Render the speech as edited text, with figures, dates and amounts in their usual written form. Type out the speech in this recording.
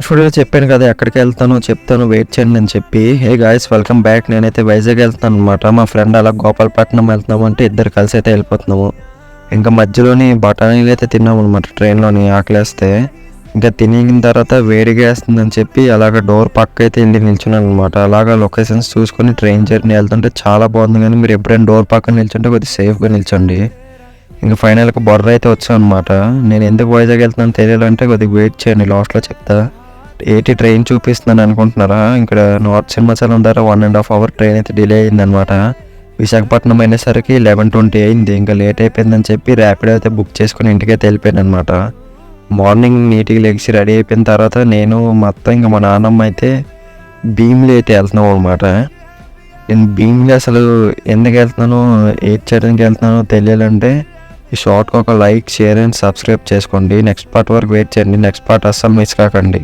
Studio చెప్పాను కదా ఎక్కడికి వెళ్తానో చెప్తాను, వెయిట్ చేయండి అని చెప్పి. Hey guys, welcome back. నేనైతే వైజాగ్ వెళ్తాను అనమాట. మా ఫ్రెండ్ అలా గోపాలపట్నం వెళ్తున్నాము అంటే ఇద్దరు కలిసి అయితే వెళ్ళిపోతున్నాము. ఇంకా మధ్యలోని బఠానీలు అయితే తిన్నాము అనమాట ట్రైన్లోని, ఆకలేస్తే. ఇంకా తినిన తర్వాత వేడిగా వేస్తుందని చెప్పి అలాగ డోర్ పక్క అయితే వెళ్ళి నిల్చున్నాను అనమాట. అలాగా లొకేషన్స్ చూసుకొని ట్రైన్ జర్నీ వెళ్తుంటే చాలా బాగుంది. కానీ మీరు ఎప్పుడైనా డోర్ పక్కన నిల్చుంటే కొద్దిగా సేఫ్గా నిల్చోండి. ఇంకా ఫైనల్గా బొర్ర అయితే వచ్చాను అనమాట. నేను ఎందుకు వైజాగ్ వెళ్తున్నాను తెలియాలంటే కొద్దిగా వెయిట్ చేయండి, లాస్ట్లో చెప్తా. ట్రైన్ చూపిస్తున్నాను అనుకుంటున్నారా? ఇక్కడ నార్త్ సింహాచలం ద్వారా 1.5 hour ట్రైన్ అయితే డిలే అయిందనమాట. విశాఖపట్నం అయినసరికి 11:20 అయింది. ఇంకా లేట్ అయిపోయిందని చెప్పి ర్యాపిడో అయితే బుక్ చేసుకుని ఇంటికైతే వెళ్ళిపోయాను అనమాట. మార్నింగ్ నీట్గా లెగిసి రెడీ అయిపోయిన తర్వాత నేను మొత్తం ఇంకా మా నాన్నమ్మ అయితే భీమిలి అయితే వెళ్తున్నాం అనమాట. నేను భీమిలి అసలు ఎందుకు వెళ్తున్నానో, ఏది చేయడానికి వెళ్తున్నానో తెలియాలంటే ఈ షార్ట్కి ఒక లైక్, షేర్ అండ్ సబ్స్క్రైబ్ చేసుకోండి. నెక్స్ట్ పార్ట్ వరకు వెయిట్ చేయండి. నెక్స్ట్ పార్ట్ అస్సలు మిస్ కాకండి.